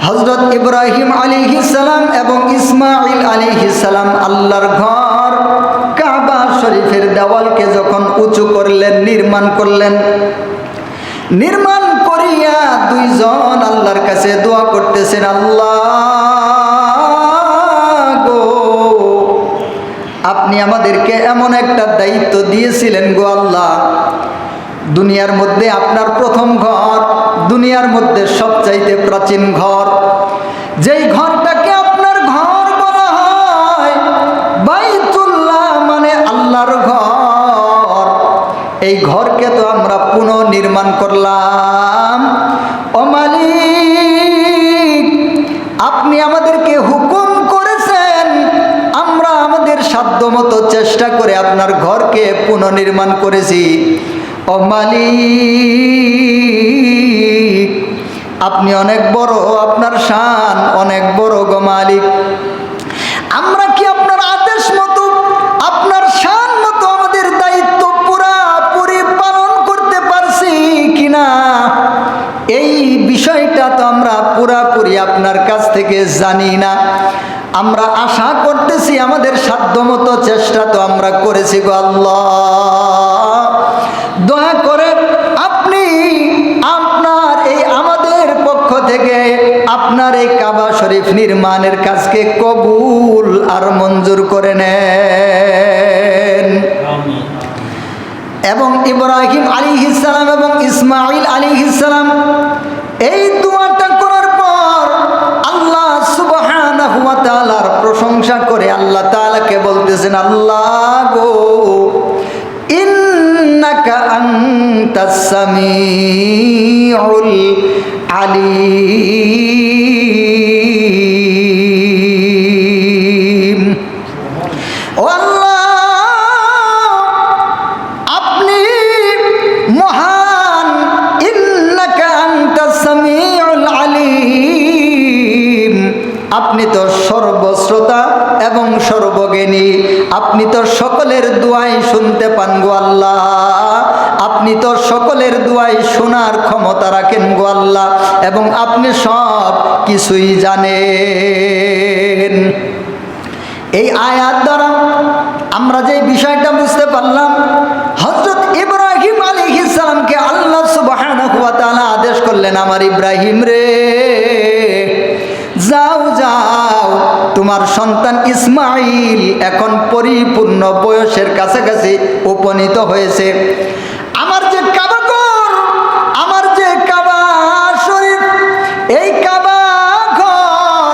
হযরত ইব্রাহিম আলাইহিস সালাম এবং ইসমাঈল আলাইহিস সালাম আল্লাহর ঘর কাবা শরীফের দেওয়ালকে যখন উঁচু করলেন, নির্মাণ করলেন, নির্মাণ করিয়া দুইজন আল্লাহর কাছে দোয়া করতেছেন, আল্লাহ গো, আপনি আমাদেরকে এমন একটা দায়িত্ব দিয়েছিলেন গো আল্লাহ, দুনিয়ার মধ্যে আপনার প্রথম ঘর, দুনিয়ার মধ্যে সবচাইতে প্রাচীন ঘর, যেই ঘরটাকে আপনার ঘর বলা হয়, বাইতুল্লাহ মানে আল্লাহর ঘর, এই ঘরকে তো আমরা পুনর্নির্মাণ করলাম। ও মালিক, আপনি আমাদেরকে হুকুম করেছেন, আমরা আমাদের সাধ্যমতো চেষ্টা করে আপনার ঘরকে পুনর্নির্মাণ করেছি। ও মালিক, আপনি অনেক বড়, আপনার শান অনেক বড় গো মালিক। আমরা কি আপনার আদেশ মতো, আপনার শান মতো আমাদের দায়িত্ব পুরাপুরি পালন করতে পারছি কিনা, এই বিষয়টা তো আমরা পুরাপুরি আপনার কাছ থেকে জানি না। আমরা আশা করতেছি, আমাদের সাধ্যমতো চেষ্টা তো আমরা করেছি গো আল্লাহ, দয়া করে আপনি আপনার এই আমাদের পক্ষ থেকে আপনার এই কাবা শরীফ নির্মাণের কাজকে কবুল আর মঞ্জুর করে নেন। এবং ইব্রাহিম আলাইহিস সালাম এবং ইসমাঈল আলাইহিস সালাম এই দোয়াটা করার পর আল্লাহ সুবহানাহু ওয়া তাআলার প্রশংসা করে আল্লাহ তাআলাকে বলতেছেন, আল্লাহ গো, ইন্নাকা আনতাস সামিউল আলিম। ও আল্লাহ, আপনি মহান, ইন্নাকা আনতাস সামিউল আলিম, আপনি তো সর্বশ্রোতা এবং সর্বজ্ঞানী, আপনি তো সকলের দোয়াই শুনতে পান গো আল্লাহ, আপনি তো সকলের দোয়াই শোনার ক্ষমতা রাখেন গো আল্লাহ, এবং আপনি সব কিছুই জানেন। এই আয়াত দ্বারা আমরা যে বিষয়টা বুঝতে পারলাম, হযরত ইব্রাহিম আলাইহিস সালামকে আল্লাহ সুবহানাহু ওয়া তাআলা আদেশ করলেন, আমার ইব্রাহিম রে, যাও যাও, তোমার সন্তান ইসমাঈল এখন পরিপূর্ণ বয়সের কাছাকাছি উপনীত হয়েছে। আমার যে কাবা ঘর, আমার যে কাবা শরীফ, এই কাবা ঘর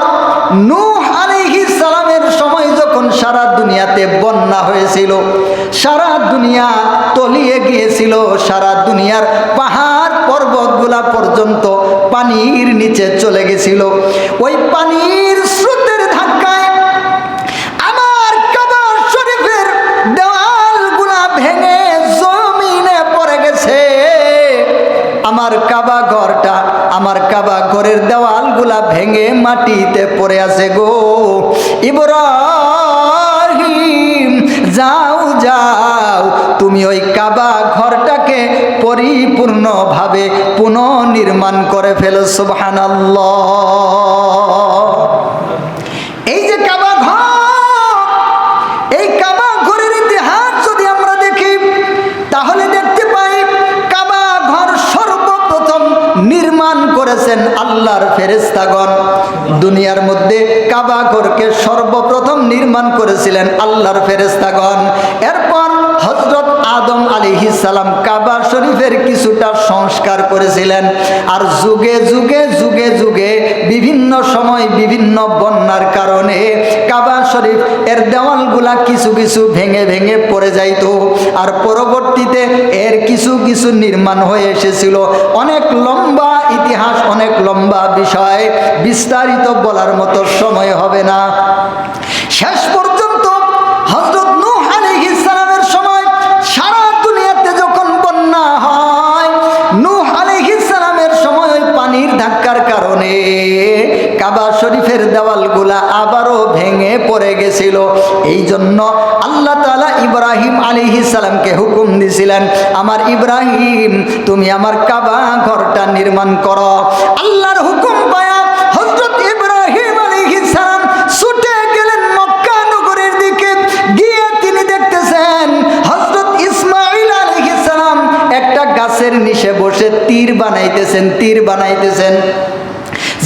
নূহ আলাইহিস সালামের সময় যখন সারা দুনিয়াতে বন্যা হয়েছিল, সারা দুনিয়া তলিয়ে গিয়েছিল, সারা দুনিয়ার পাহাড় পর্বতগুলা পর্যন্ত পানির নিচে চলে গেছিল, ওই পানির স্রোতের ধাক্কায় আমার কাবা শরীফের দেওয়ালগুলা ভেঙে জমিনে পড়ে গেছে। আমার কাবা ঘরটা, আমার কাবা ঘরের দেওয়ালগুলা ভেঙে মাটিতে পড়ে আছে গো ইব্রাহিম, যাও যাও, তুমি ওই কাবা ঘরটাকে পরিপূর্ণভাবে পুনর্নির্মাণ করে ফেলো। সুবহানাল্লাহ। এই যে কাবা ঘর, এই কাবা ঘরের ইতিহাস যদি আমরা দেখি, তাহলে দেখতে পাই কাবা ঘর সর্বপ্রথম নির্মাণ করেছেন আল্লাহর ফেরেশতাগণ। দুনিয়ার মধ্যে কাবা ঘরকে সর্বপ্রথম নির্মাণ করেছিলেন আল্লাহর ফেরেশতাগণ। এরপর হযরত আদম আলাইহিস সালাম কাবা শরীফের কিছুটা সংস্কার করেছিলেন, আর যুগে যুগে যুগে যুগে বিভিন্ন সময় বিভিন্ন বন্যার কারণে কাবা শরীফ এর দেওয়ালগুলা কিছু কিছু ভেঙে ভেঙে পড়ে যাইত, আর পরবর্তীতে এর কিছু কিছু নির্মাণ হয়ে এসেছিল। অনেক লম্বা ইতিহাস, অনেক লম্বা বিষয়, বিস্তারিত বলার মতো সময় হবে না। শেষ পর্যন্ত হযরত নূহ আলাইহিস সালামের সময় সারা দুনিয়াতে যখন বন্যা হয়, নূহ আলাইহিস সালামের সময় ওই পানির ধাক্কার কারণে কাবা শরীফের দেওয়ালগুলা আবারও ভেঙে পড়ে গেছিল। এই জন্য আল্লাহ তাআলা ইব্রাহিম আলাইহিস সালামকে হুকুম দিয়েছিলেন, আমার ইব্রাহিম, তুমি আমার কাবা ঘরটা নির্মাণ করো। আল্লাহর হুকুম পায়া হযরত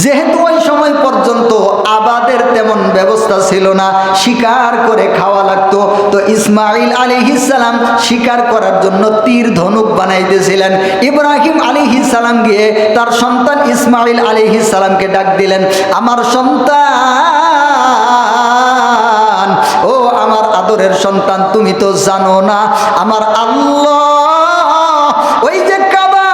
যেহেতু ওই সময় পর্যন্ত আবাদের তেমন ব্যবস্থা ছিল না, শিকার করে খাওয়া লাগতো, তো ইসমাইল আলাইহিস সালাম শিকার করার জন্য তীর ধনুক বানাইতেছিলেন। ইব্রাহিম আলাইহিস সালাম গিয়ে তার সন্তান ইসমাইল আলাইহিস সালামকে ডাক দিলেন, আমার সন্তান, ও আমার আদরের সন্তান, তুমি তো জানো না আমার আল্লাহ ওই যে কাবা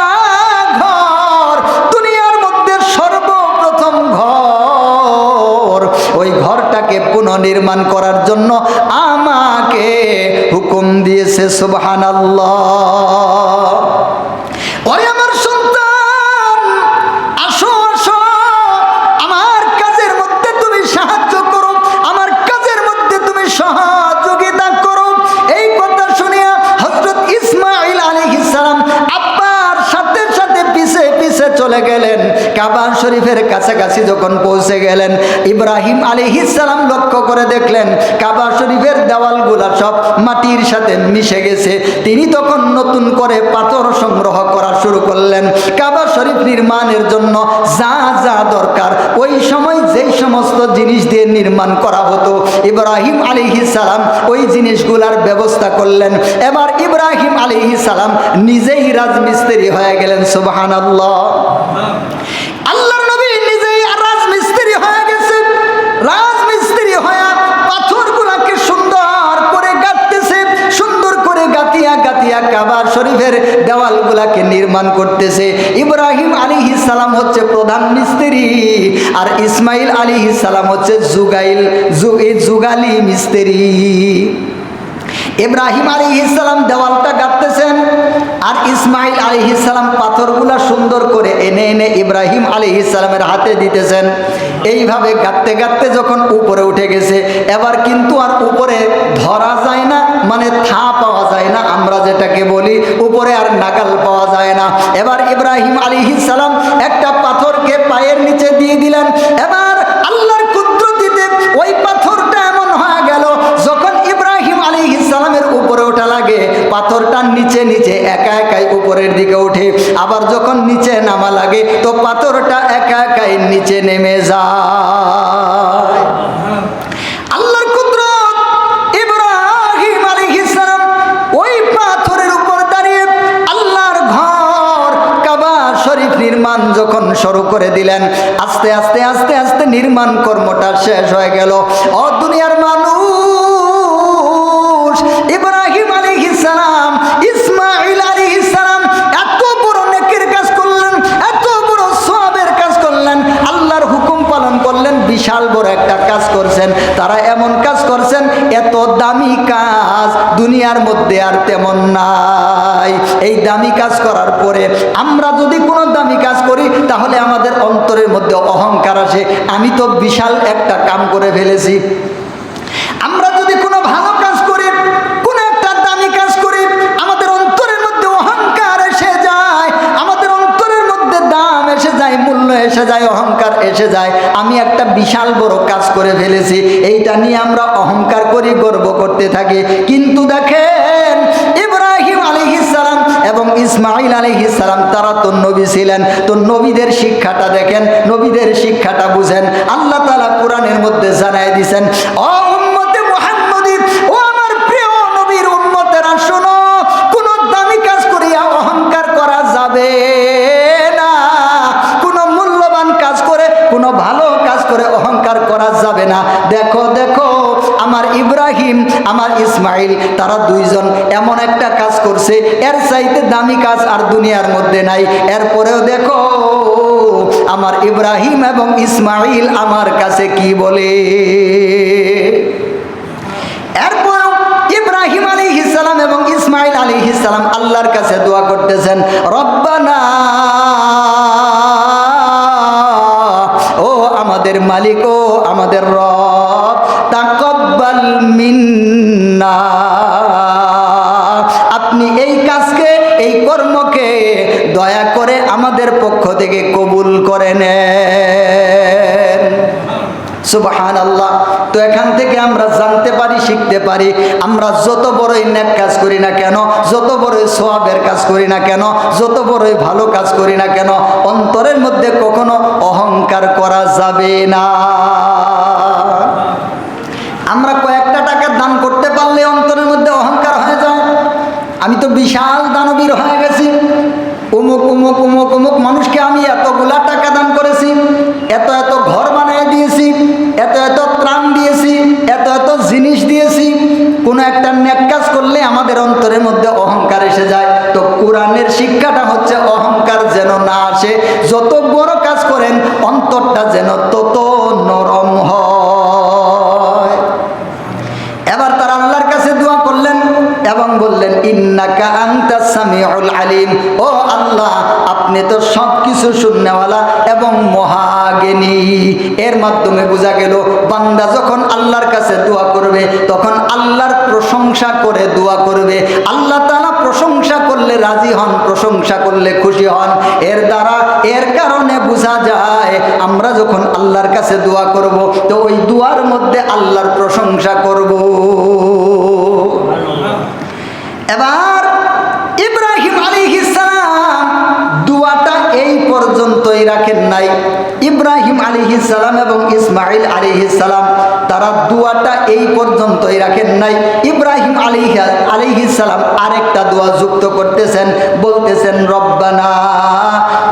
ঘর, দুনিয়ার মধ্যে সর্বপ্রথম ঘর, ওই ঘরটাকে পুনর্নির্মাণ করার জন্য আমাকে হুকুম দিয়েছে। সুবহানাল্লাহ। ওরে আমার সন্তান, আসো আসো, আমার কাজের মধ্যে তুমি সাহায্য করো, আমার কাজের মধ্যে তুমি সহযোগিতা করো। এই কথা শুনিয়া হযরত ইসমাইল আলাইহিস সালাম আব্বার সাথে সাথে পিছে পিছে চলে গেলেন। কাবা শরীফের কাছাকাছি যখন পৌঁছে গেলেন, ইব্রাহিম আলাইহিস সালাম লক্ষ্য করে দেখলেন কাবা শরীফের দেওয়ালগুলা সব মাটির সাথে মিশে গেছে। তিনি তখন নতুন করে পাথর সংগ্রহ করা শুরু করলেন। কাবা শরীফ নির্মাণের জন্য যা যা দরকার, ওই সময় যেই সমস্ত জিনিস দিয়ে নির্মাণ করা হতো, ইব্রাহিম আলাইহিস সালাম ওই জিনিসগুলার ব্যবস্থা করলেন। এবার ইব্রাহিম আলাইহিস সালাম নিজেই রাজমিস্ত্রি হয়ে গেলেন। সুবহানাল্লাহ। আল্লাহর নবী নিজেই রাজমিস্ত্রি হয়ে গেছে। রাজমিস্ত্রি হয়ে পাথরগুলাকে সুন্দর করে গাঁথতেছে, সুন্দর করে গাঁথিয়া গাঁথিয়া কাবা শরীফের দেওয়ালগুলাকে নির্মাণ করতেছে। ইব্রাহিম আলাইহিস সালাম হচ্ছে প্রধান মিস্ত্রি, আর ইসমাইল আলাইহিস সালাম হচ্ছে যুগালি মিস্ত্রি। ইব্রাহিম আলাইহিস সালাম দেওয়ালটা গাঁথতেছেন, আর ইসমাইল আলাইহিস সালাম পাথরগুলা সুন্দর করে এনে এনে ইব্রাহিম আলাইহিস সালামের হাতে দিতেছেন। এইভাবে গাঁথতে গাঁথতে যখন উপরে উঠে গেছে, এবার কিন্তু আর উপরে ধরা যায় না, মানে থা পাওয়া যায় না, আমরা যেটাকে বলি উপরে আর নাগাল পাওয়া যায় না। এবার ইব্রাহিম আলাইহিস সালাম একটা পাথরকে পায়ের নিচে দিয়ে দিলেন। এবার আল্লাহর কুদরতিতে ওই পাথরটা এমন হয়ে গেল, যখন ইব্রাহিম আলাইহিস সালামের উপরে ওঠা লাগে, পাথরটা নিচে নিচে একা একাই উপরের দিকে ওঠে। আবার যখন নিচে নামা লাগে, তো পাথরটা একা একাই নিচে নেমে যায়। আল্লাহর কুদরত। ইব্রাহিম আলাইহিস সালাম ওই পাথরের উপর দাঁড়িয়ে আল্লাহর ঘর কাবা শরীফ নির্মাণ যখন শুরু করে দিলেন, আস্তে আস্তে আস্তে আস্তে নির্মাণ কর্মটা শেষ হয়ে গেল। ও দুনিয়ার মানুষ, ইব্রাহিম আলাইহিস সালাম, ইসমাইল আলাইহিস সালাম এত বড় নেকির কাজ করলেন, এত বড় সওয়াবের কাজ করলেন, আল্লাহর হুকুম পালন করলেন, বিশাল বড় একটা কাজ করছেন। তারা এমন কাজ করছেন, এত দামি কাজ দুনিয়ার মধ্যে আর তেমন নাই। এই দামি কাজ করার পরে আমরা যদি কোনো দামি কাজ করি, তাহলে আমাদের অন্তরের মধ্যে অহংকার আসে, আমি তো বিশাল একটা কাম করে ফেলেছি। আমরা যদি কোনো ভালো কাজ করি, কোনো একটা দামি কাজ করি, আমাদের অন্তরের মধ্যে অহংকার এসে যায়, আমাদের অন্তরের মধ্যে দাম এসে যায়, মূল্য এসে যায়, অহংকার এসে যায়। আমি একটা বিশাল বড় কাজ করে ফেলেছি, এইটা নিয়ে আমরা অহংকার করি, গর্ব করতে থাকি। কিন্তু দেখেন, ইব্রাহিম আলাইহিস সালাম এবং ইসমাইল আলাইহিস সালাম তারা তো নবী ছিলেন। তো নবীদের শিক্ষাটা দেখেন, নবীদের শিক্ষাটা বুঝেন। আল্লাহ তাআলা কোরআনের মধ্যে জানায় দিয়েছেন, ও উম্মতে মুহাম্মদী, ও আমার প্রিয় নবীর উম্মতেরা, শোনো, কোন দামি কাজ করিয়া অহংকার করা যাবে না, কোন মূল্যবান কাজ করে, কোন ভালো কাজ করে অহংকার করা যাবে না। দেখো দেখো, আমার ইব্রাহিম, আমার ইসমাইল, তারা দুইজন এমন একটা কাজ করছে, এর চাইতে দামি কাজ আর দুনিয়ার মধ্যে নাই। এরপরেও দেখো আমার ইব্রাহিম এবং ইসমাইল আমার কাছে কি বলে। এরপরেও ইব্রাহিম আলাইহিস সালাম এবং ইসমাইল আলাইহিস সালাম আল্লাহর কাছে দোয়া করতেছেন, রব্বানা, ও আমাদের মালিক, ও আমাদের রব, তাকাব্বাল মিন্না, আপনি এই কাজকে, এই কর্মকে দয়া করে আমাদের পক্ষ থেকে কবুল করে নেন। সুবহানাল্লাহ। তো এখান থেকে আমরা জানতে পারি, শিখতে পারি, আমরা যত বড়ই নেক কাজ করি না কেন, যত বড়ই সওয়াবের কাজ করি না কেন, যত বড়ই ভালো কাজ করি না কেন, অন্তরের মধ্যে কখনো অহংকার করা যাবে না। আমরা কয়েকটা টাকা দান করতে পারলে অন্তরের মধ্যে অহংকার হয়ে যায়। আমি তো বিশাল দানবীর হয়ে গেছি, অমুক অমুক অমুক অমুক মানুষকে আমি এতগুলা টাকা দান করেছি, এত এত ঘর বানিয়ে দিয়েছি, এত এত ত্রাণ দিয়েছি, এত এত জিনিস দিয়েছি। কোনো একটা নেক কাজ করলে আমাদের অন্তরের মধ্যে অহংকার এসে যায়। তো কোরআনের শিক্ষাটা হচ্ছে অহংকার যেন না আসে, যত বড় কাজ করেন অন্তরটা যেন তত নরম হয়। এবার তারা আল্লাহর কাছে দোয়া করলেন এবং বললেন, ইন্নাকা আনতাস সামিউল আলিম, ও আল্লাহ আপনি তো সব কিছু শুননেওয়ালা এবং মহাজ্ঞানী। এর মাধ্যমে বোঝা গেল বান্দা যখন আল্লাহর কাছে দোয়া করবে তখন আল্লাহর প্রশংসা করে দোয়া করবে। আল্লাহ তাআলা প্রশংসা করলে রাজি হন, প্রশংসা করলে খুশি হন। এর কারণে বোঝা যায় আমরা যখন আল্লাহর কাছে দোয়া করব তো ওই দোয়ার মধ্যে আল্লাহর প্রশংসা করব। এবার ইব্রাহিম আলাইহিস সালাম দোয়াটা এই পর্যন্তই রাখেন নাই। ইব্রাহিম আলাইহিস সালাম এবং ইসমাঈল আলাইহিস সালাম তারা দোয়াটা এই পর্যন্তই রাখেন নাই। ইব্রাহিম আলাইহিস সালাম আরেকটা দোয়া যুক্ত করতেছেন, বলতেছেন, রব্বানা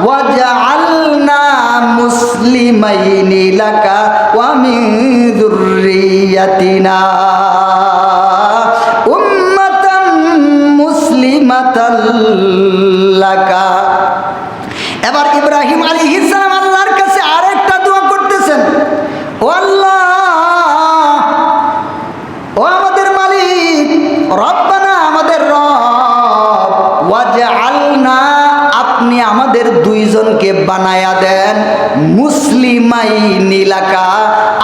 ওয়াজআলনা মুসলিমাইনি লাকা ওয়া মিন যুররিয়াতিনা লাকা। এবার ইব্রাহিম আলাইহিস সালাম আল্লাহর কাছে আরেকটা দোয়া করতেছেন, ও আল্লাহ, ও আমাদের মালিক, রব্বানা আমাদের রব, ওয়াজআলনা আপনি আমাদের দুইজনকে বানায়া দেন মুসলিমাইনি লাকা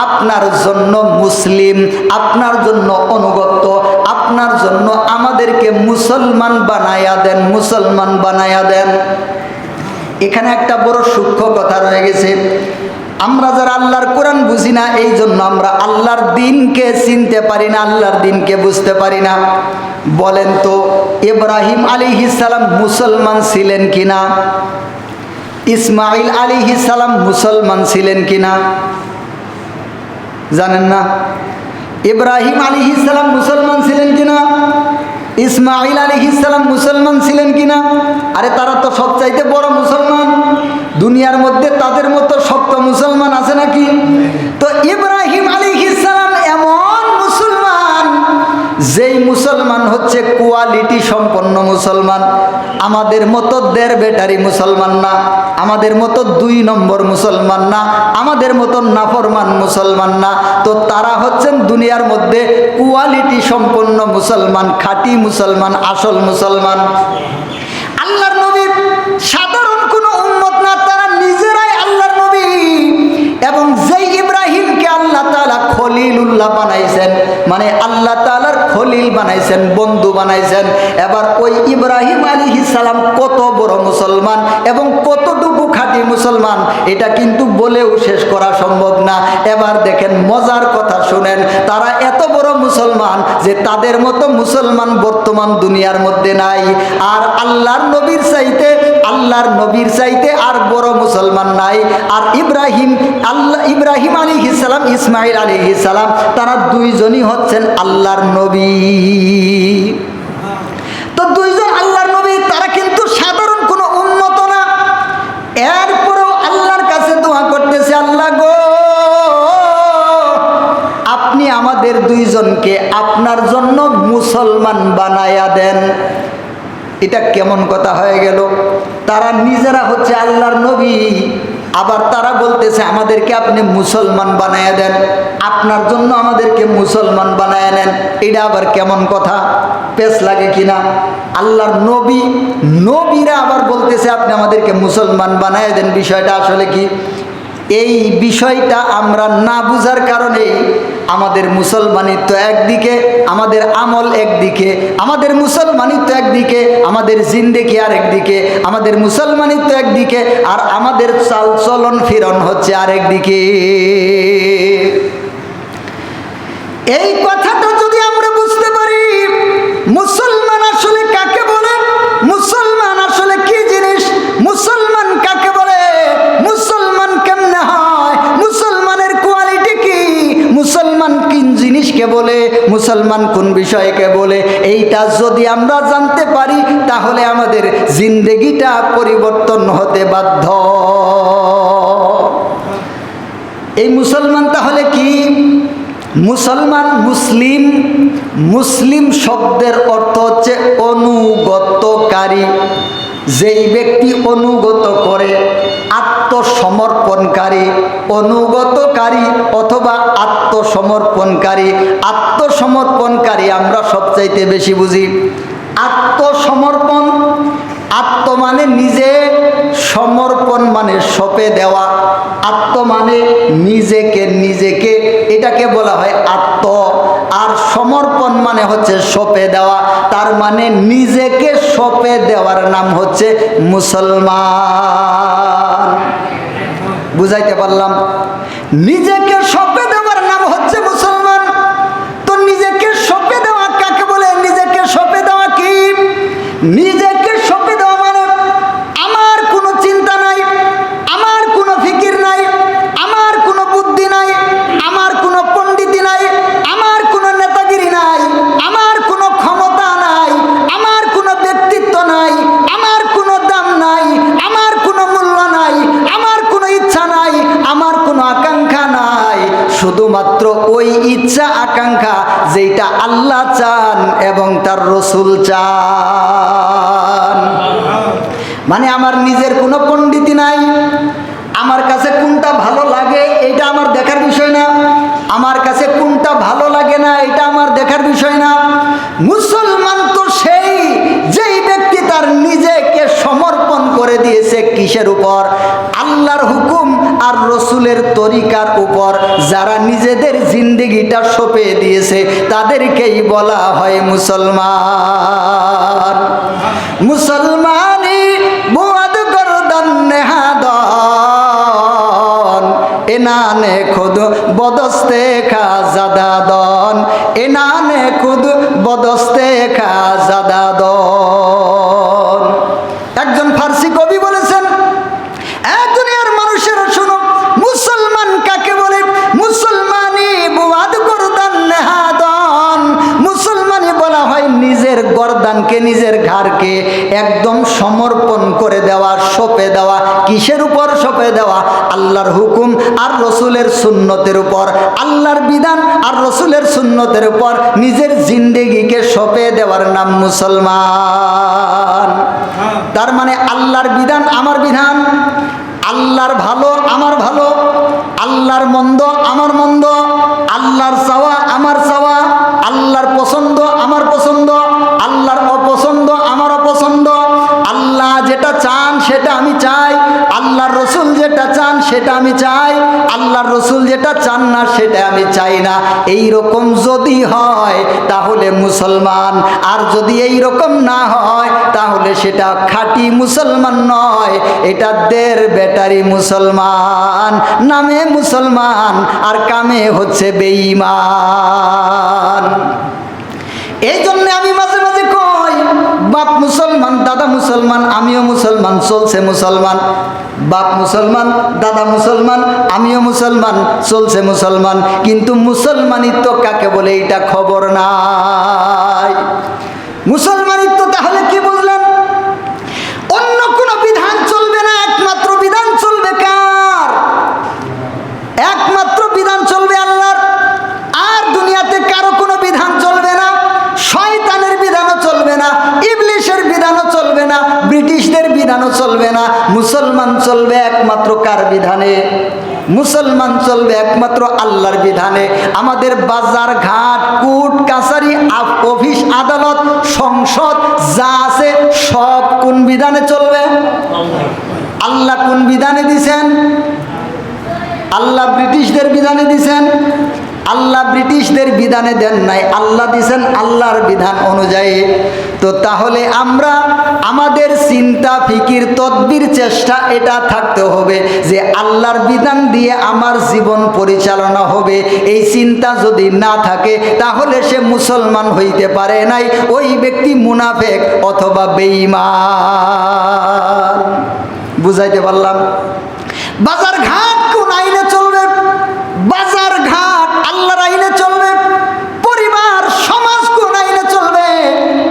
আপনার জন্য মুসলিম, আপনার জন্য অনুগত, আপনার জন্য আমাদেরকে মুসলমান বানায়া দেন, মুসলমান বানায়া দেন। এখানে একটা বড় সূক্ষ্ম কথা রয়ে গেছে। আমরা যারা আল্লাহর কোরআন বুঝি না, এই জন্য আমরা আল্লাহর দ্বীনকে চিনতে পারি না, আল্লাহর দ্বীনকে বুঝতে পারি না। বলেন তো ইব্রাহিম আলাইহিস সালাম মুসলমান ছিলেন কিনা? ইসমাঈল আলাইহিস সালাম মুসলমান ছিলেন কিনা? জানেন না? ইব্রাহিম আলাইহিস সালাম মুসলমান ছিলেন কিনা? ইসমাঈল আলাইহিস সালাম মুসলমান ছিলেন কিনা? আরে তারা তো সবচাইতে বড় মুসলমান। দুনিয়ার মধ্যে তাদের মতো শক্ত মুসলমান আছে নাকি? তো ইব্রাহিম আলাইহিস সালাম এমন মুসলমান, যেই মুসলমান হচ্ছে কোয়ালিটি সম্পন্ন মুসলমান। আমাদের মতো দেড় বেটারি মুসলমান না, আমাদের মতো 2 নম্বর মুসলমান না, আমাদের মতো নাফরমান মুসলমান না। তো তারা হচ্ছেন দুনিয়ার মধ্যে কোয়ালিটি সম্পন্ন মুসলমান, খাঁটি মুসলমান, আসল মুসলমান। আল্লাহর নবীর সাধারণ কোনো উম্মত না, তারা নিজেরাই আল্লাহর নবী। এবং যেই ইব্রাহিমকে আল্লাহ তাআলা খলিলুল্লাহ বানাইছেন, মানে আল্লাহ তাআলার খলিল বানাইছেন, বন্ধু বানাইছেন। এবার ওই ইব্রাহিম আলাইহিস সালাম কত বড় মুসলমান এবং কতটুকু খাঁটি মুসলমান, এটা কিন্তু বলেও শেষ করা সম্ভব না। এবার দেখেন মজার কথা শুনেন, তারা এত বড় মুসলমান যে তাদের মতো মুসলমান বর্তমান দুনিয়ার মধ্যে নাই। আর আল্লাহর নবীর চাইতে আর বড় মুসলমান নাই। আর ইব্রাহিম আলাইহিস সালাম, ইসমাঈল আলাইহিস সালাম, তারা দুইজনই হচ্ছেন আল্লাহর নবী। তো দুইজন আল্লাহর নবী, তারা কিন্তু সাধারণ কোনো উম্মত না। এরপরেও আল্লাহর কাছে দোয়া করতেছে, আল্লাহ গো, আপনি আমাদের দুইজনকে আপনার জন্য মুসলমান বানায়া দেন। এটা কেমন কথা হয়ে গেল? তারা নিজেরা হচ্ছে আল্লাহর নবী, আবার তারা বলতেছে আমাদেরকে আপনি মুসলমান বানায়া দেন, আপনার জন্য আমাদেরকে মুসলমান বানায়া নেন। এটা আবার কেমন কথা? পেশ লাগে কিনা? আল্লাহর নবীরা আবার বলতেছে আপনি আমাদেরকে মুসলমান বানায়া দেন। বিষয়টা আসলে কি? এই বিষয়টা আমরা না বুঝার কারণে আমাদের মুসলমানিত্ব একদিকে, আমাদের আমল একদিকে, আমাদের মুসলমানিত্ব একদিকে, আমাদের জিন্দেগি আর একদিকে, আমাদের মুসলমানিত্ব একদিকে, আর আমাদের চাল চলন ফিরন হচ্ছে আরেকদিকে। এই কথাটা যদি আমরা বুঝতে পারি, মুসলমান আসলে কাকে বলে, মুসলমান আসলে কি জিনিস, মুসলমান কাকে বলে, মুসলমান কেমনে হয়, মুসলমানের কোয়ালিটি কি, মুসলমান কোন জিনিসকে বলে, মুসলমান কোন বিষয়কে বলে, এইটা যদি আমরা জানতে পারি তাহলে আমাদের জিন্দেগিটা পরিবর্তন হতে বাধ্য। এই মুসলমান তাহলে কি? মুসলমান, মুসলিম, মুসলিম শব্দের অর্থ হচ্ছে অনুগতকারী। যেই ব্যক্তি অনুগত করে, আত্মসমর্পণকারী, অনুগতকারী অথবা আত্মসমর্পণকারী। আত্মসমর্পণকারী আমরা সবচাইতে বেশি বুঝি। আত্মসমর্পণ, আত্ম মানে নিজে, সমর্পণ মানে সঁপে দেওয়া। আত্ম মানে নিজেকে, নিজেকে এটাকে বলা হয় আত্ম। আর সমর্পণ মানে হচ্ছে সঁপে দেওয়া, তার মানে নিজেকে সঁপে দেওয়ার নাম হচ্ছে মুসলমান। বুঝাইতে পারলাম? নিজেকে সঁপে দেওয়ার নাম হচ্ছে মুসলমান। তো নিজেকে সঁপে দেওয়া কাকে বলে? নিজেকে সঁপে দেওয়া কি? নিজেকে সঁপে দেওয়া মানে আমার কোনো চিন্তা নাই, আমার কোনো ফিকির নাই, আমার কোনো বুদ্ধি নাই, আমার কোনো পণ্ডিতি নাই, আমার কোনো নেতাগিরি নাই, আমার কোনো ক্ষমতা নাই, আমার কোনো ব্যক্তিত্ব নাই, আমার কোনো দাম নাই, আমার কোনো মূল্য নাই, আমার কোনো ইচ্ছা নাই, আমার কোনো আকাঙ্ক্ষা নাই। শুধুমাত্র ওই ইচ্ছা আকাঙ্ক্ষা যেটা আল্লাহ চান এবং তার রসুল চান। মানে আমার নিজের কোনো পণ্ডিতি নাই, আমার কাছে কোনটা ভালো লাগে এটা আমার দেখার বিষয় না, আমার কাছে কোনটা ভালো লাগে না এটা আমার দেখার বিষয় না। মুসলমান তো সেই যেই ব্যক্তি তার নিজেকে সমর্পণ করে দিয়েছে কিসের উপর? আল্লাহর হুকুম আর রসুলের তরিকার উপর। যারা নিজেদের জিন্দেগিটা সঁপে দিয়েছে তাদেরকেই বলা হয় মুসলমান। মুসলমানি বুয়াদ গরদান নেহাদন, এনানে খুদ বদস্তে খাজাদাদন, এনানে খুদ বদস্তে খাজাদাদন। একজন ফার্সি কবি বলেছেন, দুনিয়ার মানুষেরা শুনো, মুসলমান কাকে বলে? মুসলমানি বুয়াদ গরদান নেহাদন, মুসলমানি বলা হয় নিজের গর্দানকে, নিজের ঘাড়কে একদম সমর্পণ করে দেওয়া, সঁপে দেওয়া। কিসের উপর সঁপে দেওয়া? আল্লাহর হুকুম আর রসুলের সুন্নতের উপর। আল্লাহর বিধান আর রসুলের সুন্নতের উপর নিজের জিন্দেগিকে সঁপে দেওয়ার নাম মুসলমান। তার মানে আল্লাহর বিধান আমার বিধান, আল্লাহর ভালো আমার ভালো, আল্লাহর মন্দ আমার মন্দ, আল্লাহর চাওয়া আমার চাওয়া, আল্লাহর পছন্দ আমার পছন্দ, আল্লাহর অপছন্দ আমার অপছন্দ। আল্লাহ যেটা চান সেটা আমি চাই, আল্লাহর রসুল যেটা চান সেটা আমি চাই, আল্লাহর রসুল যেটা চান না সেটা আমি চাই না। এই রকম যদি হয় তাহলে মুসলমান, আর যদি এই রকম না হয় তাহলে সেটা খাঁটি মুসলমান নয়, এটা দের বেটারি মুসলমান। নামে মুসলমান আর কামে হচ্ছে বেঈমান। এই জন্য আমি মাঝে মাঝে কই, বাপ মুসলমান, দাদা মুসলমান, আমিও মুসলমান, চলছে মুসলমান। বাপ মুসলমান, দাদা মুসলমান, আমিও মুসলমান, চলছে মুসলমান। কিন্তু মুসলমানিত্ব কাকে বলে এটা খবর নাই। মুসলমানিত্ব তাহলে কি বুঝলেন? অন্য কোনো বিধান চলবে না, একমাত্র বিধান চলবে কার? একমাত্র বিধান চলবে আল্লাহর। আর দুনিয়াতে কারো কোনো বিধান চলবে না। শয়তানের বিধানও চলবে না, ইবলিশের বিধানও চলবে না, ব্রিটিশদের বিধানও চলবে না। মুসলমান চলবে একমাত্র কার বিধানে? মুসলমান চলবে একমাত্র আল্লাহর বিধানে। আমাদের বাজার ঘাট, কোর্ট কাছারি, অফিস আদালত, সংসদ যা আছে সব কোন বিধানে চলবে? আল্লাহ কোন বিধানে দিছেন? আল্লাহ ব্রিটিশদের বিধানে দিছেন? আল্লাহ ব্রিটিশদের বিধানে দেন নাই, আল্লাহ দিছেন আল্লাহর বিধান অনুযায়ী। তো তাহলে আমরা আমাদের চিন্তা ফিকির তদবির চেষ্টা এটা থাকতে হবে যে আল্লাহর বিধান দিয়ে আমার জীবন পরিচালনা হবে। এই চিন্তা যদি না থাকে তাহলে সে মুসলমান হইতে পারে নাই, ওই ব্যক্তি মুনাফিক অথবা বেঈমান। বুঝাইতে পারলাম? বাজার ঘাট কোন আইনে চলবে? বাজার ঘাট আল্লাহর আইনে চলবে। পরিবার সমাজ কোন আইনে চলবে?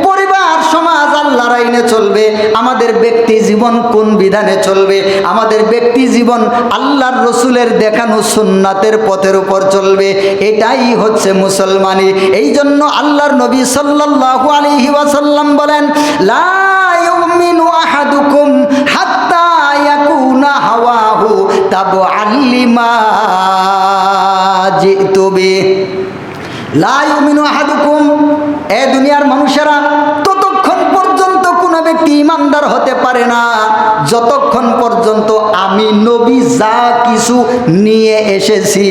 পরিবার সমাজ আল্লাহর আইনে চলবে। আমাদের ব্যক্তি জীবন কোন বিধানে চলবে? আমাদের ব্যক্তি জীবন আল্লাহর রসুলের দেখানো সুন্নাতের পথের উপর চলবে। এটাই হচ্ছে মুসলমানি। এই জন্য আল্লাহর নবী সাল্লাল্লাহু আলাইহি ওয়াসাল্লাম বলেন, লা ইউমিনু আহাদুকুম হাত্তা ইয়াকুনা হাওয়াহু তাবআন লিমা জিতু বিহি। লা ইউমিনু আহাদুকুম, এ দুনিয়ার মানুষেরা, ততক্ষণ পর্যন্ত কোন ব্যক্তি ইমানদার হতে পারে না যতক্ষণ পর্যন্ত আমি নবী যা কিছু নিয়ে এসেছি,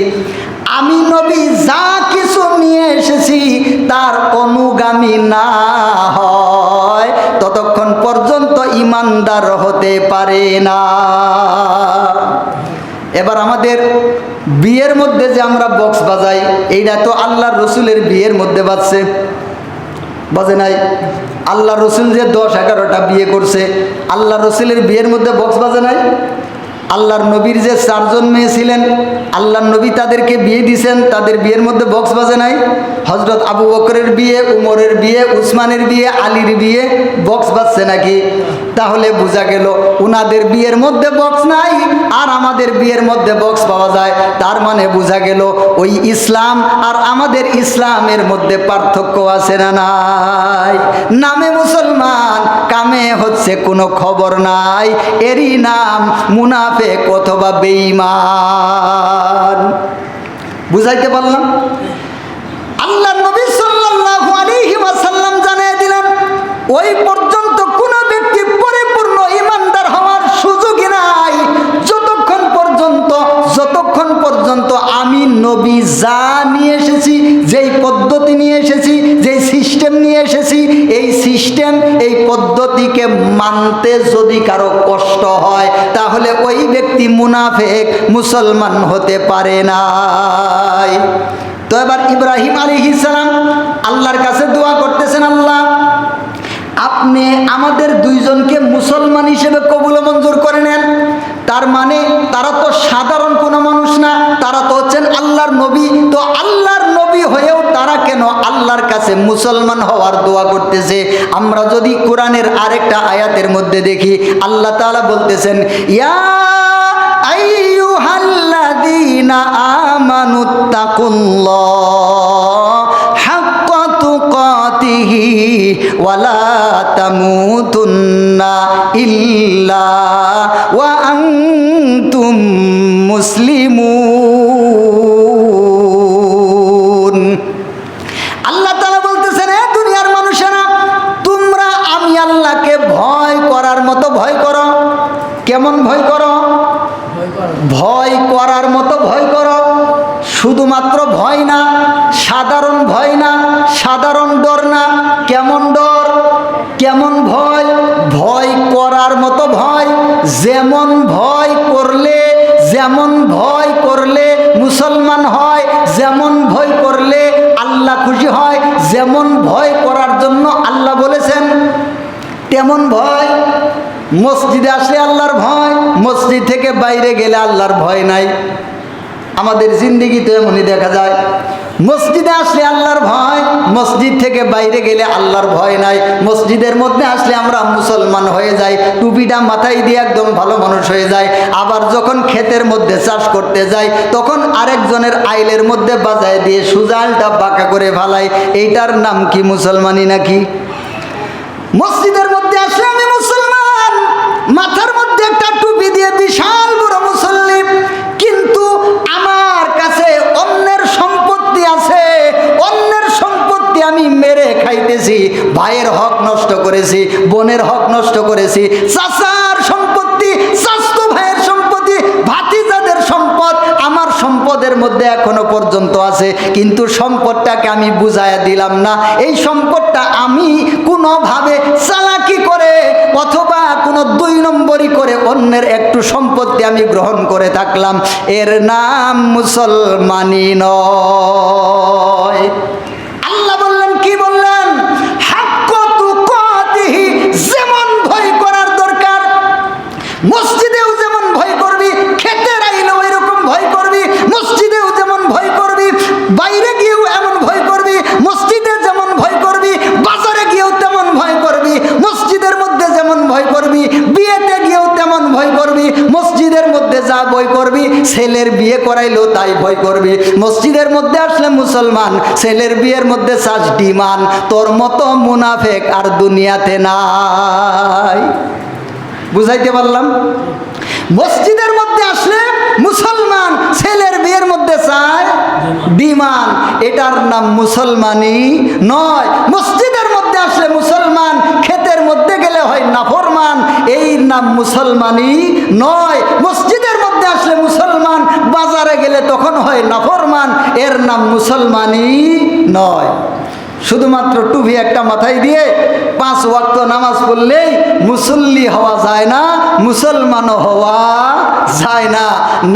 আমি নবী যা কিছু নিয়ে এসেছি তার অনুগামী না হয় ততক্ষণ পর্যন্ত ইমানদার হতে পারে না। এবার আমাদের বিয়ের মধ্যে যে আমরা বক্স বাজাই, এইটা তো আল্লাহর রসুলের বিয়ের মধ্যে বাজছে, বাজে নাই? আল্লাহ রসুল যে 10-11টা বিয়ে করছে, আল্লাহ রসুলের বিয়ের মধ্যে বক্স বাজে নাই? আল্লাহর নবীর যে 4 জন মেয়ে ছিলেন, আল্লাহর নবী তাদেরকে বিয়ে দিয়েছেন, তাদের বিয়ের মধ্যে বক্স বাজে নাই? হযরত আবু বকরের বিয়ে, উমরের বিয়ে, উসমানের বিয়ে, আলীর বিয়ে, বক্স বাজছে নাকি? তাহলে বোঝা গেল উনাদের বিয়ের মধ্যে বক্স নাই আর আমাদের বিয়ের মধ্যে বক্স পাওয়া যায়। তার মানে বোঝা গেল ওই ইসলাম আর আমাদের ইসলামের মধ্যে পার্থক্য আছে না নাই? নামে মুসলমান, কামে হচ্ছে কোনো খবর নাই। এরই নাম মুনাফিক অথবা বেঈমান। বুঝাইতে পারলাম? আল্লাহর নবী সাল্লাল্লাহু আলাইহি ওয়াসাল্লাম জানিয়ে দিলেন, ওই পর্যন্ত কোন ব্যক্তি পরিপূর্ণ ইমানদার হওয়ার সুযোগই নাই যতক্ষণ পর্যন্ত আমি নবী যা নিয়ে এসেছি, যেই পদ্ধতি নিয়ে এসেছি, যেই সিস্টেম নিয়ে এসেছি, এই সিস্টেম এই পদ্ধতিকে মানতে যদি কারো কষ্ট হয় তাহলে ওই ব্যক্তি মুনাফিক, মুসলমান হতে পারে না। তো এবার ইব্রাহিম আলাইহিস সালাম আল্লাহর কাছে দোয়া করতেছেন, আল্লাহ আপনি আমাদের 2 জনকে মুসলমান হিসেবে কবুল মঞ্জুর করে নেন। তার মানে তারা তো সাধারণ কোনো মানুষ না, তারা তো হচ্ছেন আল্লাহর নবী। তো আল্লাহর নবী হয়েও তারা কেন আল্লাহর কাছে মুসলমান হওয়ার দোয়া করতেছে? আমরা যদি কোরআনের আরেকটা আয়াতের মধ্যে দেখি, আল্লাহ তাআলা বলতেছেন, ইয়া আইয়ুহাল্লাযীনা আমানুত্তাকুল্লাহ হাক্কা তুকাতিহি ওয়ালা তামুতুন্না ইল্লা ওয়া আনতুম মুসলিমুন। আল্লাহ তাআলা বলতেছেন, এ দুনিয়ার মানুষেরা, তোমরা আমি আল্লাহকে ভয় করার মতো ভয় করো। কেমন ভয় করো? ভয় করার মতো ভয় করো। শুধুমাত্র ভয় না, সাধারণ ভয় না, সাধারণ ডর না। কেমন ডর? কেমন ভয়? ভয় করার মতো ভয়। যেমন ভয় করলে মুসলমান হয়, যেমন ভয় করলে আল্লাহ খুশি হয়, যেমন ভয় করার জন্য আল্লাহ বলেছেন তেমন ভয়। মসজিদে আসলে আল্লাহর ভয়, মসজিদ থেকে বাইরে গেলে আল্লাহর ভয় নাই। আমাদের জিন্দেগিতে এমনই দেখা যায়, মসজিদে আসলে আল্লাহর ভয়, মসজিদ থেকে বাইরে গেলে আল্লাহর ভয় নাই। মসজিদের মধ্যে আসলে আমরা মুসলমান হয়ে যাই, টুপিটা মাথায় দিয়ে একদম ভালো মানুষ হয়ে যায়। আবার যখন ক্ষেতের মধ্যে চাষ করতে যাই তখন আরেকজনের আইলের মধ্যে বাজায় দিয়ে সুজালটা বাঁকা করে ফেলাই। এইটার নাম কি মুসলমানি নাকি? মসজিদের মধ্যে আসলে আমি মুসলমান, মাথার মধ্যে একটা টুপি দিয়ে বিশাল বড় মুসল্লি, কিন্তু আমার কাছে অন্যের সম্পত্তি আছে, অন্যের সম্পত্তি আমি মেরে খাইতেছি, ভাইয়ের হক নষ্ট করেছি, বোনের হক নষ্ট করেছি, চাচার সম্পত্তি, চাচতো ভাইয়ের সম্পত্তি, ভাতিজাদের সম্পদ আমার সম্পদের মধ্যে এখনো পর্যন্ত আছে, কিন্তু সম্পদটাকে আমি বুঝাইয়া দিলাম না। এই সম্পদটা আমি কোনোভাবে চালাকি করে 2 নম্বরই করে অন্যের একটু সম্পত্তি আমি গ্রহণ করে থাকলাম, এর নাম মুসলমানি নয়। আল্লাহ বললেন, কি বললেন? হাক্কা তুকাতিহি, যেমন ভয় করার দরকার মসজিদেও যেমন ভয় করবি, খেতে রাইলেও এরকম ভয় করবি, মসজিদেও যেমন ভয় করবি, বাইরে গিয়েও এমন ভয় করবি, মসজিদে যেমন ভয় করবি, বাজারে গিয়েও তেমন ভয় করবি, মসজিদের মধ্যে যেমন ভয় করবি, বিয়েতে গিয়েও তেমন ভয় করবি, মসজিদের মধ্যে যা ভয় করবি, ছেলের বিয়ে করাইলেও তাই ভয় করবি। মসজিদের মধ্যে আসলে মুসলমান, ছেলের বিয়ের মধ্যে চাস ডিমান, তোর মতো মুনাফেক আর দুনিয়াতে নাই। বুঝাইতে পারলাম? মসজিদের মধ্যে আসলে মুসলমান, ছেলের বিয়ের মধ্যে চায় বিমান, এটার নাম মুসলমানি নয়। মসজিদের মধ্যে আসলে মুসলমান, ক্ষেতের মধ্যে গেলে হয় নাফরমান, এই নাম মুসলমানি নয়। মসজিদের মধ্যে আসলে মুসলমান, বাজারে গেলে তখন হয় নাফরমান, এর নাম মুসলমানি নয়। শুধুমাত্র টুপি একটা মাথায় দিয়ে 5 ওয়াক্ত নামাজ পড়লেই মুসল্লি হওয়া যায় না, মুসলমানও হওয়া যায় না।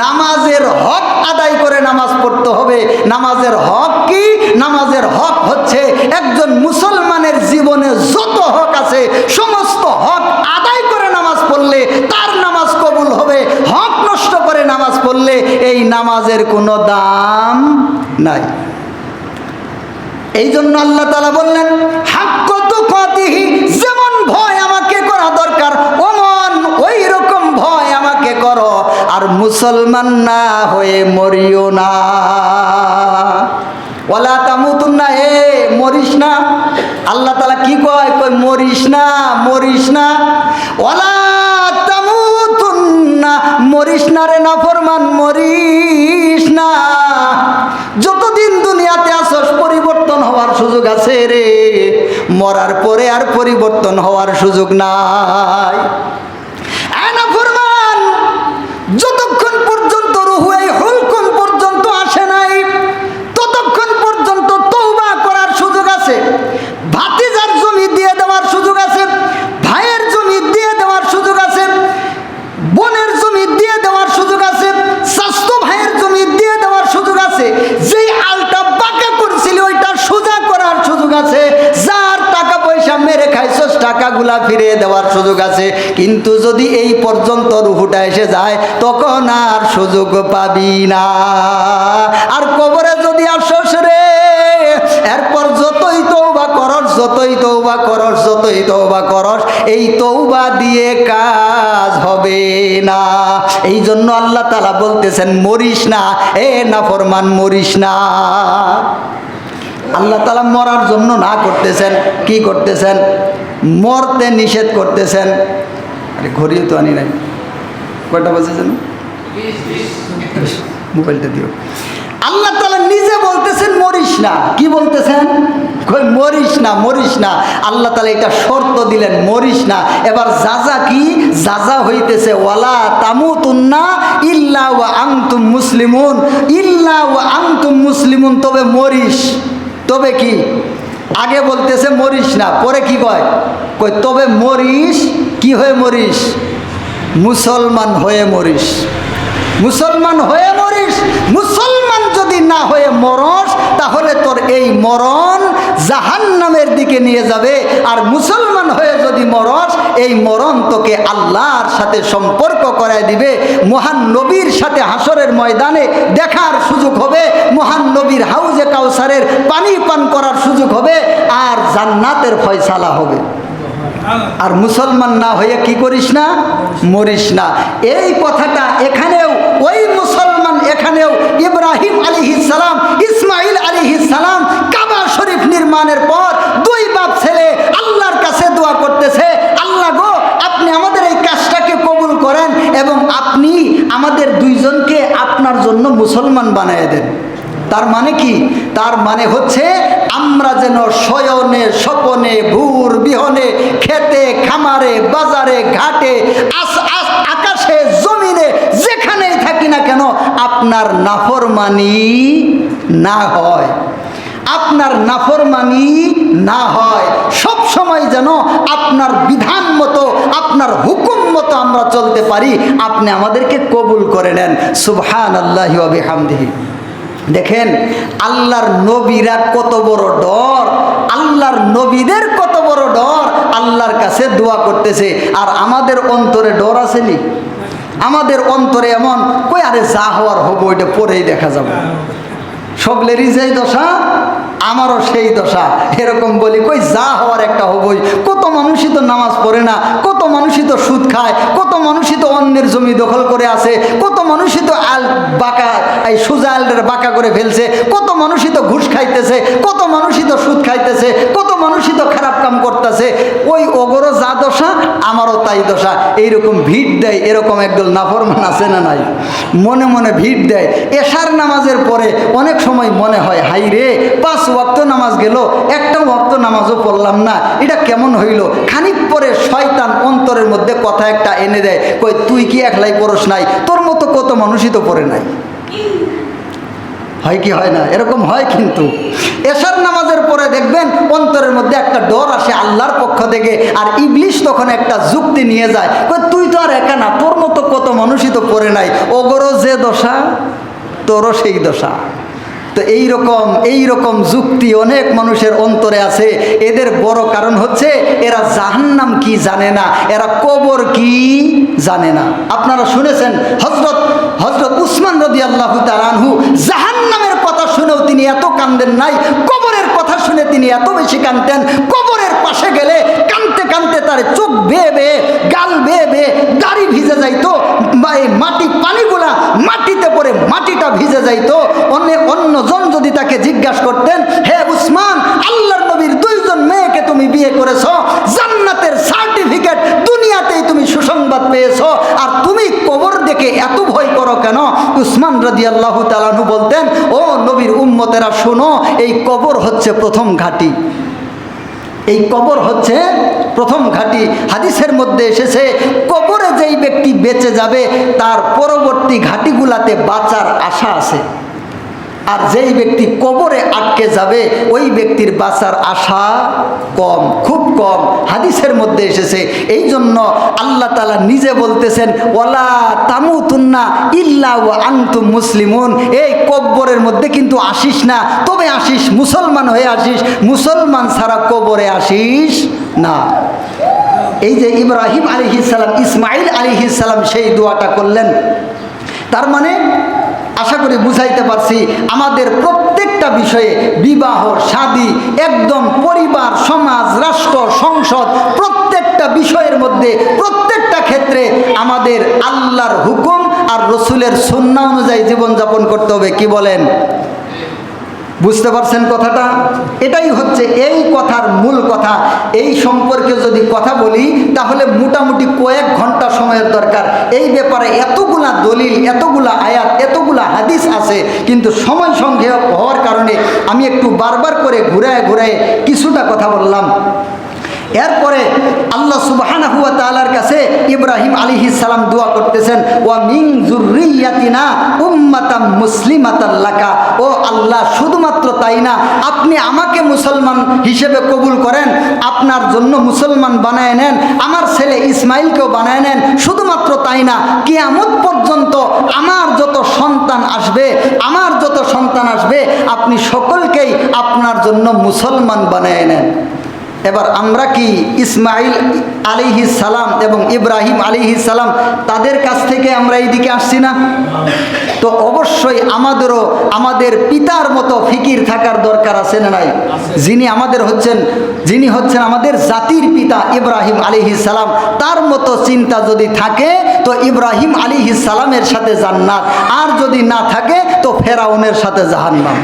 নামাজের হক আদায় করে নামাজ পড়তে হবে। নামাজের হক কি? নামাজের হক হচ্ছে একজন মুসলমানের জীবনে যত হক আছে সমস্ত হক আদায় করে নামাজ পড়লে তার নামাজ কবুল হবে। হক নষ্ট করে নামাজ পড়লে এই নামাজের কোনো দাম নাই। এই জন্য আল্লাহ তাআলা বললেন, হাক্কা তুকাতিহি, যেমন ভয় আমাকে করা দরকার ওমন ওই রকম ভয় আমাকে করো, আর মুসলমান না হয়ে মরিও না। ওয়ালা তামুতুন্না, মরিস না। আল্লাহ তাআলা কি কয়? কয় মরিস না, মরিস না। ওয়ালা তামুতুন্না, মরিস না রে নাফরমান, মরিস না। যতদিন দুনিয়াতে আসস পরিবর্তন হওয়ার সুযোগ আছে রে, মরার পরে আর পরিবর্তন হওয়ার সুযোগ নাই। নাফরমান, যতক্ষণ পর্যন্ত রূহ এই হুলকুম পর্যন্ত আসে নাই ততক্ষণ পর্যন্ত তওবা করার সুযোগ আছে। ভাতিজার জমি দিয়ে দেওয়ার সুযোগ আছে, ভাইয়ের জমি দিয়ে দেওয়ার সুযোগ আছে, বোনের জমি দিয়ে দেওয়ার সুযোগ আছে, স্বাস্থ্য ভাইয়ের জমি দিয়ে দেওয়ার সুযোগ আছে, যেই আলটা বাঁকা করছিল ওইটা সোজা করার সুযোগ আছে, যার টাকা পয়সা মেরে খাইছস টাকাগুলা ফিরিয়ে দেওয়ার সুযোগ আছে। কিন্তু যদি এই পর্যন্ত রুহুটা এসে যায় তখন আর সুযোগ পাবি না। আর কবরে যদি আসস রে, এরপর যতই তওবা করস, যতই তওবা করস, যতই তওবা করস, এই তওবা দিয়ে কাজ হবে না। এই জন্য আল্লাহ তাআলা বলতেছেন মরিস না, নাফরমান মরিস না। আল্লাহ তাআলা মরার জন্য না করতেছেন, কি করতেছেন? মরতে নিষেধ করতেছেন। আরে ঘড়িও তো আনি নাই, কয়টা বাজেছেন? মোবাইলটা দিও। আল্লাহ তাআলা নিজে বলতেছেন মরিস না। কি বলতেছেন? কই মরিস না, মরিস না। আল্লাহ তাআলা এটা শর্ত দিলেন, মরিস না। এবার যাজা কি? যাজা হইতেছে ওয়ালা তামুতুন্না ইল্লা ওয়া আনতুম মুসলিমুন, ইল্লা ওয়া আনতুম মুসলিমুন। তবে মরিস, তবে কি? আগে বলতেছে মরিস না, পরে কি কয়? কই তবে মরিস, কি হয়ে মরিস? মুসলমান হয়ে মরিস, মুসলমান হয়ে মরিস। মুসলমান যদি না হয়ে মরস তাহলে তোর এই মরণ জাহান্নামের দিকে নিয়ে যাবে। আর মুসলমান হয়ে যদি মরস, এই মরণ তোকে আল্লাহর সাথে সম্পর্ক করায় দিবে। মহান নবীর সাথে হাসরের ময়দানে দেখার সুযোগ হবে, মহান নবীর হাউজে কাউসারের পানি পান করার সুযোগ হবে, আর জান্নাতের ফয়সালা হবে। আর মুসলমান না হয়ে কি করিস না? মরিস না। এই কথাটা এখানেও ওই মুসলমান, এখানেও ইব্রাহিম আলাইহিস সালাম, ইসমাইল আলাইহিস সালাম কাবা শরীফ নির্মাণের পর 2 বাপ ছেলে আল্লাহর কাছে দোয়া করতেছে, আল্লাহ গো আপনি আমাদের এই কাজটাকে কবুল করেন এবং আপনি আমাদের 2 জনকে আপনার জন্য মুসলমান বানিয়ে দেন। তার মানে কি? তার মানে হচ্ছে আমরা যেন শয়নে স্বপনে ভূর বিহনে খেতে খামারে বাজারে ঘাটে আকাশে জমিনে যেখানেই থাকি না কেন আপনার নাফরমানি না হয়। আপনার নাফরমানি না হয়, সব সময় যেন আপনার বিধান মতো, আপনার হুকুম মতো আমরা চলতে পারি। আপনি আমাদেরকে কবুল করে নেন। সুবহানাল্লাহি ওয়া বিহামদিহি। দেখেন আল্লাহর নবীরা কত বড় ডর, আল্লাহর নবীদের কত বড় ডর, আল্লাহর কাছে দোয়া করতেছে। আর আমাদের অন্তরে ডর আসেনি? আমাদের অন্তরে এমন কই আরে যা হওয়ার হবো ওইটা পরেই দেখা যাবে। সবলেরই যেই দশা আমারও সেই দশা, এরকম বলি কই যা হওয়ার একটা হবই। কত মানুষই তো নামাজ পড়ে না, কত মানুষই তো সুদ খায়, কত মানুষই তো অন্যের জমি দখল করে আছে, কত মানুষই তো বাঁকা এই সোজা আলটার বাঁকা করে ফেলছে, কত মানুষই তো ঘুষ খাইতেছে, কত মানুষই তো সুদ খাইতেছে, কত মানুষই তো খারাপ কাম করতেছে। ওই ওগরও যা দশা আমারও তাই দশা। এইরকম ভিড় দেয়, এরকম একদল নাফরমান আছে না নাই? মনে মনে ভিড় দেয়। এশার নামাজের পরে অনেক সময় মনে হয় হাই রে 5 ওয়াক্ত নামাজ গেল, একটা ওয়াক্ত নামাজও পড়লাম না, এটা কেমন হইল। খানিক পরে শয়তান অন্তরের মধ্যে কথা একটা এনে দেয়, কই তুই কি একলাই পড়স নাই? তোর মতো কত মানুষই তো পড়ে নাই। হয় কি হয় না? এরকম হয়। কিন্তু এশার নামাজের পরে দেখবেন অন্তরের মধ্যে একটা ডর আসে আল্লাহর পক্ষ থেকে, আর ইবলিশ তখন একটা যুক্তি নিয়ে যায়, কই তুই তো আর একা না, তোর মতো কত মানুষই তো পড়ে নাই, ওগরও যে দশা তোরও সেই দশা। তো এইরকম যুক্তি অনেক মানুষের অন্তরে আছে। এদের বড় কারণ হচ্ছে এরা জাহান্নাম কি জানে না, এরা কবর কি জানে না। আপনারা শুনেছেন হযরত উসমান রাদিয়াল্লাহু তাআলা আনহু জাহান্নামের কথা শুনেও তিনি এত কাঁদেন নাই, কবরের কথা শুনে তিনি এত বেশি কাঁদতেন। কবরের পাশে গেলে কাঁদতে কাঁদতে তার চোখ বেয়ে বেয়ে, গাল বেয়ে বেয়ে দাড়ি ভিজে যাইতো, মাটি পানিগুলা মাটিতে পড়ে মাটিটা ভিজে যাইতো। অন্যজন যদি তাকে জিজ্ঞাসা করতেন, হে উসমান, আল্লাহর নবীর 2 জন মেয়েকে তুমি বিয়ে করেছ, জান্নাতের সার্টিফিকেট দুনিয়াতেই তুমি সুসংবাদ পেয়েছো, আর তুমি কবর দেখে এত ভয় করো কেন? উসমান রাদিয়াল্লাহু তাআলা আনহু বলতেন, ও নবীর উম্মতেরা শোনো, এই কবর হচ্ছে প্রথম ঘাঁটি, এই কবর হচ্ছে প্রথম ঘাঁটি। হাদিসের মধ্যে এসেছে কবরে যেই ব্যক্তি বেঁচে যাবে তার পরবর্তী ঘাঁটিগুলাতে বাঁচার আশা আছে, আর যেই ব্যক্তি কবরে আটকে যাবে ওই ব্যক্তির বাঁচার আশা কম, খুব কম। হাদিসের মধ্যে এসেছে। এই জন্য আল্লাহ তাআলা নিজে বলতেছেন, ওয়ালা তামুতুন্না ইল্লা ওয়া আনতুম মুসলিমুন, এই কবরের মধ্যে কিন্তু আসিস না, তবে আসিস মুসলমান হয়ে আসিস, মুসলমান ছাড়া কবরে আসিস না। এই যে ইব্রাহিম আলাইহিস সালাম, ইসমাইল আলাইহিস সালাম সেই দোয়াটা করলেন, তার মানে আশা করি বুঝাইতে পারছি। আমাদের প্রত্যেকটা বিষয়ে, বিবাহ শাদী, একদম পরিবার, সমাজ, রাষ্ট্র, সংসদ, প্রত্যেকটা বিষয়ের মধ্যে, প্রত্যেকটা ক্ষেত্রে আমাদের আল্লাহর হুকুম আর রসুলের সুন্নাহ অনুযায়ী জীবনযাপন করতে হবে। কি বলেন? বুঝতে পারছেন কথাটা? এটাই হচ্ছে এই কথার মূল কথা। এই সম্পর্কে যদি কথা বলি তাহলে মোটামুটি কয়েক ঘন্টা সময়ের দরকার। এই ব্যাপারে এতগুলা দলিল, এতগুলা আয়াত, এতগুলা হাদিস আছে, কিন্তু সময় সংক্ষেপ হওয়ার কারণে আমি একটু বারবার করে ঘুরায় ঘুরায় কিছুটা কথা বললাম। এরপরে আল্লাহ সুবহানাহু ওয়া তাআলার কাছে ইব্রাহিম আলাইহিস সালাম দোয়া করতেছেন, ওয়া মিন যুররিয়াতিনা উম্মাতাম মুসলিমাতাল লাকা, ও আল্লাহ, শুধুমাত্র তাই না, আপনি আমাকে মুসলমান হিসেবে কবুল করেন, আপনার জন্য মুসলমান বানায় নেন, আমার ছেলে ইসমাইলকেও বানায় নেন। শুধুমাত্র তাই না, কিয়ামত পর্যন্ত আমার যত সন্তান আসবে আপনি সকলকেই আপনার জন্য মুসলমান বানায় নেন। এবার আমরা কি ইসমাইল আলাইহিস সালাম এবং ইব্রাহিম আলাইহিস সালাম তাদের কাছ থেকে আমরা এইদিকে আসছি না? তো অবশ্যই আমাদেরও আমাদের পিতার মতো ফিকির থাকার দরকার আছে না নাই? যিনি হচ্ছেন আমাদের জাতির পিতা ইব্রাহিম আলাইহিস সালাম, তার মতো চিন্তা যদি থাকে তো ইব্রাহিম আলাইহিস সালামের সাথে জান্নাত, আর যদি না থাকে তো ফেরাউনের সাথে জাহান্নাম।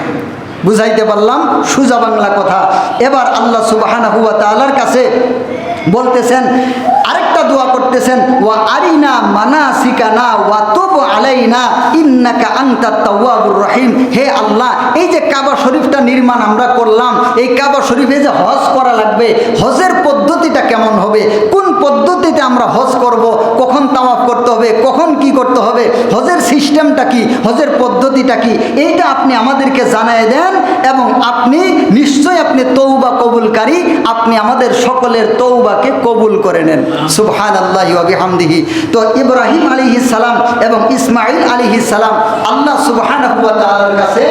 বুঝাইতে পারলাম? সোজা বাংলা কথা। এবার আল্লাহ সুবহানাহু ওয়া তাআলার কাছে বলতেছেন, আরেকটা দোয়া করতেছেন, ওয়া আরিনা মানাসিকানা ওয়া তুব আলাইনা ইন্নাকা আনতাত তাওয়াবুর রহিম। হে আল্লাহ, এই যে কাবা শরীফটা নির্মাণ আমরা করলাম, এই কাবা শরীফে যে হজ করা লাগবে, হজের পদ্ধতিটা কেমন হবে, কোন পদ্ধতিতে আমরা হজ করব, কখন তাওয়াফ করতে হবে, কখন কি করতে হবে, হজের সিস্টেমটা কি, হজের পদ্ধতিটা কি, এইটা আপনি আমাদেরকে জানায় দেন এবং আপনি নিশ্চয়ই আপনি তৌবা কবুলকারী, আপনি আমাদের সকলের তৌবাকে কবুল করে নেন। সুবহানাল্লাহি ওয়া বিহামদিহি। তো ইব্রাহিম আলাইহিস সালাম এবং ইসমাঈল আলাইহিস সালাম আল্লাহ সুবহানাহু ওয়া তাআলার কাছে